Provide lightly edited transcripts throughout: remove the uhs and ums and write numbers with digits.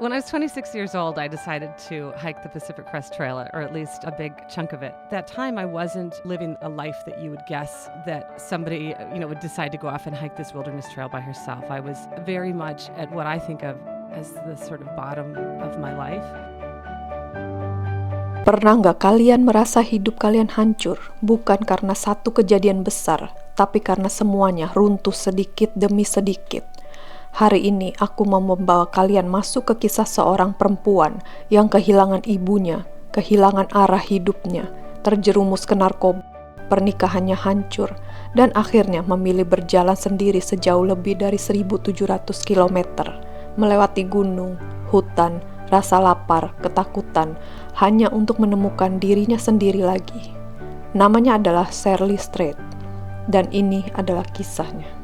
When I was 26 years old, I decided to hike the Pacific Crest Trail, or at least a big chunk of it. At that time, I wasn't living a life that you would guess that somebody, would decide to go off and hike this wilderness trail by herself. I was very much at what I think of as the sort of bottom of my life. Pernah nggak kalian merasa hidup kalian hancur, bukan karena satu kejadian besar, tapi karena semuanya runtuh sedikit demi sedikit? Hari ini aku mau membawa kalian masuk ke kisah seorang perempuan yang kehilangan ibunya, kehilangan arah hidupnya, terjerumus ke narkoba, pernikahannya hancur, dan akhirnya memilih berjalan sendiri sejauh lebih dari 1.700 km, melewati gunung, hutan, rasa lapar, ketakutan, hanya untuk menemukan dirinya sendiri lagi. Namanya adalah Shirley Strait, dan ini adalah kisahnya.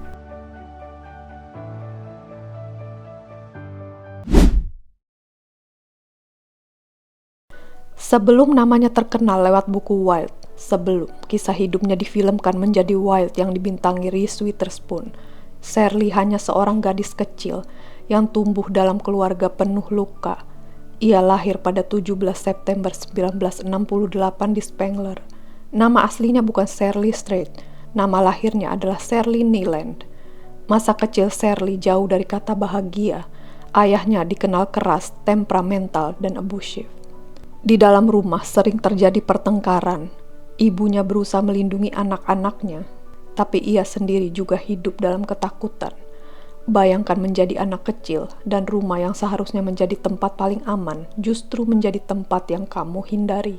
Sebelum namanya terkenal lewat buku Wild, sebelum kisah hidupnya difilmkan menjadi Wild yang dibintangi Reese Witherspoon, Shirley hanya seorang gadis kecil yang tumbuh dalam keluarga penuh luka. Ia lahir pada 17 September 1968 di Spangler. Nama aslinya bukan Shirley Strait, nama lahirnya adalah Shirley Neiland. Masa kecil Shirley jauh dari kata bahagia. Ayahnya dikenal keras, temperamental, dan abusive. Di dalam rumah sering terjadi pertengkaran. Ibunya berusaha melindungi anak-anaknya, tapi ia sendiri juga hidup dalam ketakutan. Bayangkan menjadi anak kecil dan rumah yang seharusnya menjadi tempat paling aman justru menjadi tempat yang kamu hindari.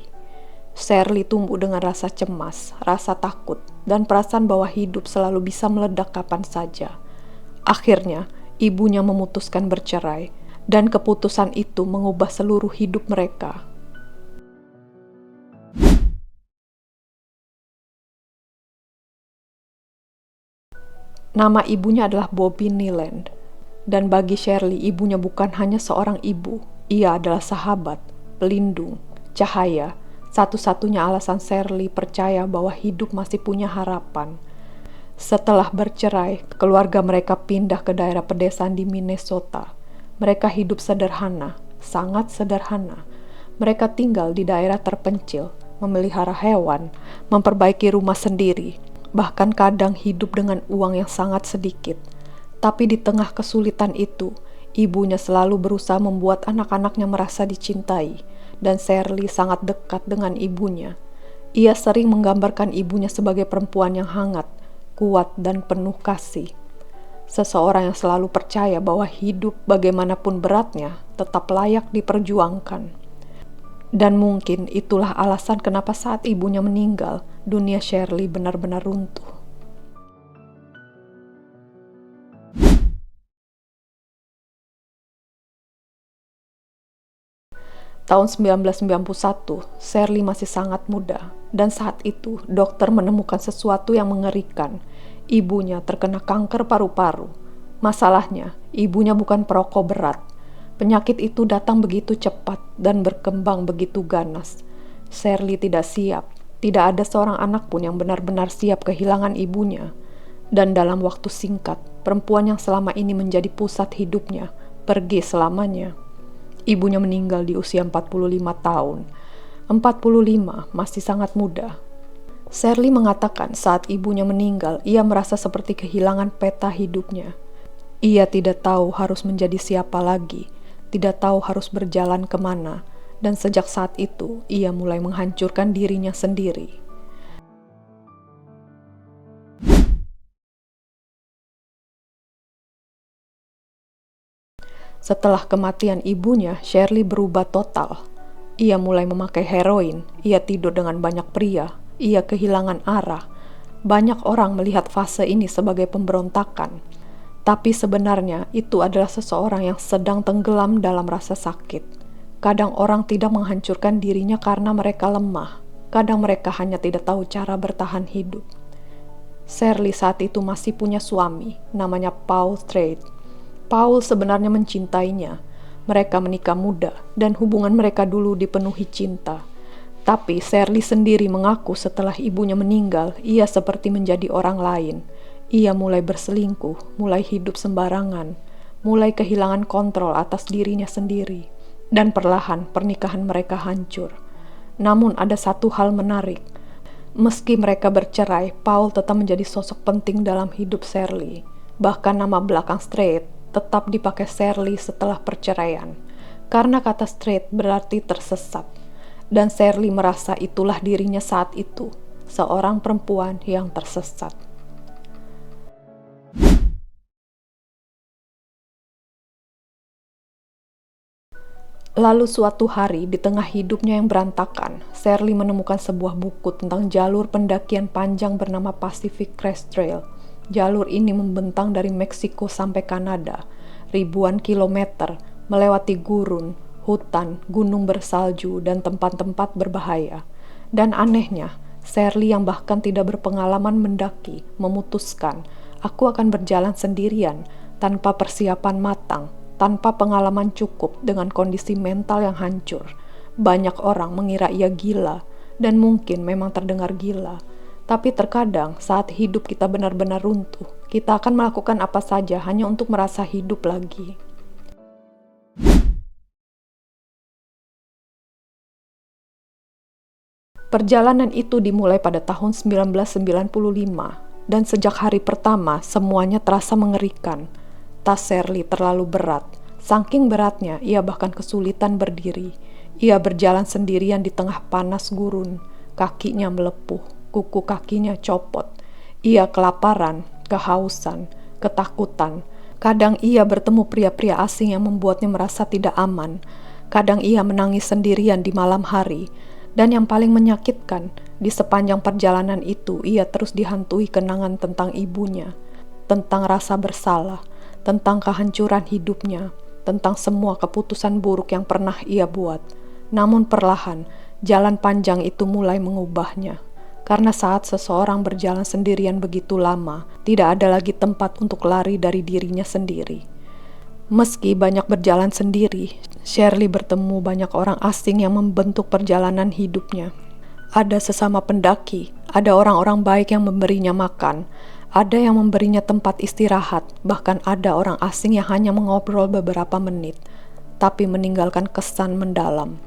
Shirley tumbuh dengan rasa cemas, rasa takut, dan perasaan bahwa hidup selalu bisa meledak kapan saja. Akhirnya, ibunya memutuskan bercerai, dan keputusan itu mengubah seluruh hidup mereka. Nama ibunya adalah Bobby Neiland, dan bagi Shirley ibunya bukan hanya seorang ibu, ia adalah sahabat, pelindung, cahaya, satu-satunya alasan Shirley percaya bahwa hidup masih punya harapan. Setelah bercerai, keluarga mereka pindah ke daerah pedesaan di Minnesota. Mereka hidup sederhana, sangat sederhana. Mereka tinggal di daerah terpencil, memelihara hewan, memperbaiki rumah sendiri, bahkan kadang hidup dengan uang yang sangat sedikit. Tapi di tengah kesulitan itu, ibunya selalu berusaha membuat anak-anaknya merasa dicintai, dan Shirley sangat dekat dengan ibunya. Ia sering menggambarkan ibunya sebagai perempuan yang hangat, kuat, dan penuh kasih. Seseorang yang selalu percaya bahwa hidup bagaimanapun beratnya tetap layak diperjuangkan. Dan mungkin itulah alasan kenapa saat ibunya meninggal, dunia Shirley benar-benar runtuh. Tahun 1991, Shirley masih sangat muda, dan saat itu dokter menemukan sesuatu yang mengerikan. Ibunya terkena kanker paru-paru. Masalahnya, ibunya bukan perokok berat. Penyakit itu datang begitu cepat dan berkembang begitu ganas. Shirley tidak siap. Tidak ada seorang anak pun yang benar-benar siap kehilangan ibunya. Dan dalam waktu singkat, perempuan yang selama ini menjadi pusat hidupnya pergi selamanya. Ibunya meninggal di usia 45 tahun. 45 masih sangat muda. Shirley mengatakan saat ibunya meninggal, ia merasa seperti kehilangan peta hidupnya. Ia tidak tahu harus menjadi siapa lagi. Tidak tahu harus berjalan kemana, dan sejak saat itu ia mulai menghancurkan dirinya sendiri. Setelah kematian ibunya, Shirley berubah total. Ia mulai memakai heroin, ia tidur dengan banyak pria, ia kehilangan arah. Banyak orang melihat fase ini sebagai pemberontakan. Tapi sebenarnya itu adalah seseorang yang sedang tenggelam dalam rasa sakit. Kadang orang tidak menghancurkan dirinya karena mereka lemah. Kadang mereka hanya tidak tahu cara bertahan hidup. Shirley saat itu masih punya suami, namanya Paul Strait. Paul sebenarnya mencintainya. Mereka menikah muda dan hubungan mereka dulu dipenuhi cinta. Tapi Shirley sendiri mengaku setelah ibunya meninggal, ia seperti menjadi orang lain. Ia mulai berselingkuh, mulai hidup sembarangan. mulai kehilangan kontrol atas dirinya sendiri, dan perlahan pernikahan mereka hancur. Namun ada satu hal menarik. Meski mereka bercerai, Paul tetap menjadi sosok penting dalam hidup Shirley. Bahkan nama belakang Strait tetap dipakai Shirley setelah perceraian. Karena kata Strait berarti tersesat. Dan Shirley merasa itulah dirinya saat itu, seorang perempuan yang tersesat. Lalu suatu hari, di tengah hidupnya yang berantakan, Shirley menemukan sebuah buku tentang jalur pendakian panjang bernama Pacific Crest Trail. Jalur ini membentang dari Meksiko sampai Kanada, ribuan kilometer, melewati gurun, hutan, gunung bersalju, dan tempat-tempat berbahaya. Dan anehnya, Shirley yang bahkan tidak berpengalaman mendaki, memutuskan, aku akan berjalan sendirian, tanpa persiapan matang, tanpa pengalaman cukup dengan kondisi mental yang hancur. Banyak orang mengira ia gila, dan mungkin memang terdengar gila. Tapi terkadang saat hidup kita benar-benar runtuh, kita akan melakukan apa saja hanya untuk merasa hidup lagi. Perjalanan itu dimulai pada tahun 1995, dan sejak hari pertama semuanya terasa mengerikan. Tas Shirley terlalu berat. Saking beratnya, ia bahkan kesulitan berdiri. Ia berjalan sendirian di tengah panas gurun. Kakinya melepuh, kuku kakinya copot. Ia kelaparan, kehausan, ketakutan. Kadang ia bertemu pria-pria asing yang membuatnya merasa tidak aman. Kadang ia menangis sendirian di malam hari. Dan yang paling menyakitkan, di sepanjang perjalanan itu ia terus dihantui kenangan tentang ibunya, tentang rasa bersalah, tentang kehancuran hidupnya, tentang semua keputusan buruk yang pernah ia buat. Namun perlahan, jalan panjang itu mulai mengubahnya. Karena saat seseorang berjalan sendirian begitu lama, tidak ada lagi tempat untuk lari dari dirinya sendiri. Meski banyak berjalan sendiri, Shirley bertemu banyak orang asing yang membentuk perjalanan hidupnya. Ada sesama pendaki, ada orang-orang baik yang memberinya makan, ada yang memberinya tempat istirahat, bahkan ada orang asing yang hanya mengobrol beberapa menit, tapi meninggalkan kesan mendalam.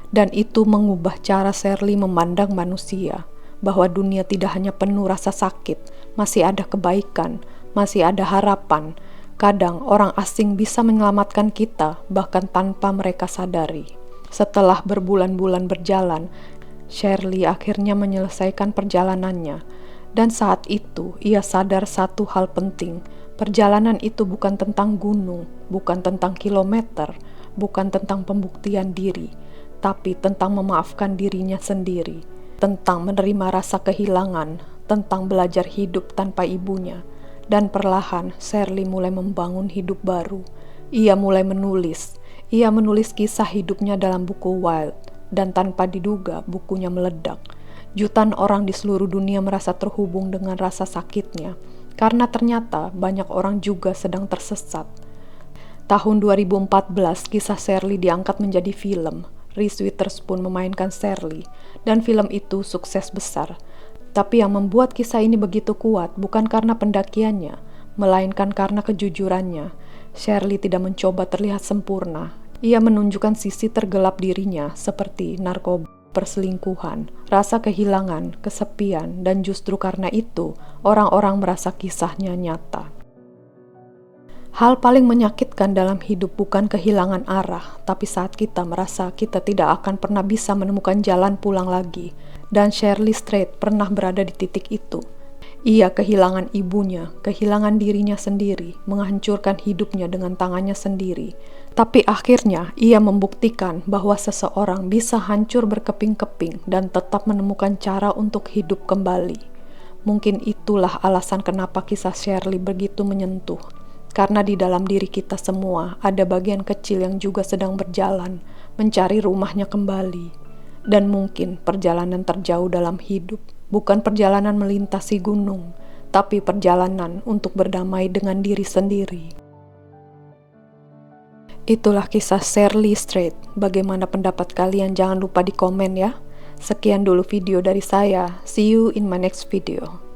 Dan itu mengubah cara Shirley memandang manusia, bahwa dunia tidak hanya penuh rasa sakit, masih ada kebaikan, masih ada harapan. Kadang orang asing bisa menyelamatkan kita, bahkan tanpa mereka sadari. Setelah berbulan-bulan berjalan, Shirley akhirnya menyelesaikan perjalanannya. Dan saat itu, ia sadar satu hal penting. Perjalanan itu bukan tentang gunung, bukan tentang kilometer, bukan tentang pembuktian diri, tapi tentang memaafkan dirinya sendiri, tentang menerima rasa kehilangan, tentang belajar hidup tanpa ibunya. Dan perlahan, Shirley mulai membangun hidup baru. Ia mulai menulis. Ia menulis kisah hidupnya dalam buku Wild. Dan tanpa diduga, bukunya meledak. Jutaan orang di seluruh dunia merasa terhubung dengan rasa sakitnya. Karena ternyata banyak orang juga sedang tersesat. Tahun 2014, kisah Shirley diangkat menjadi film. Reese Witherspoon memainkan Shirley. Dan film itu sukses besar. Tapi yang membuat kisah ini begitu kuat bukan karena pendakiannya, melainkan karena kejujurannya. Shirley tidak mencoba terlihat sempurna. Ia menunjukkan sisi tergelap dirinya seperti narkoba, perselingkuhan, rasa kehilangan, kesepian, dan justru karena itu orang-orang merasa kisahnya nyata. Hal paling menyakitkan dalam hidup bukan kehilangan arah, tapi saat kita merasa kita tidak akan pernah bisa menemukan jalan pulang lagi. Dan Shirley Strait pernah berada di titik itu. Ia kehilangan ibunya, kehilangan dirinya sendiri, menghancurkan hidupnya dengan tangannya sendiri. Tapi akhirnya ia membuktikan bahwa seseorang bisa hancur berkeping-keping dan tetap menemukan cara untuk hidup kembali. Mungkin itulah alasan kenapa kisah Shirley begitu menyentuh. Karena di dalam diri kita semua ada bagian kecil yang juga sedang berjalan, mencari rumahnya kembali. Dan mungkin perjalanan terjauh dalam hidup bukan perjalanan melintasi gunung, tapi perjalanan untuk berdamai dengan diri sendiri. Itulah kisah Shirley Strait. Bagaimana pendapat kalian? Jangan lupa di komen ya. Sekian dulu video dari saya. See you in my next video.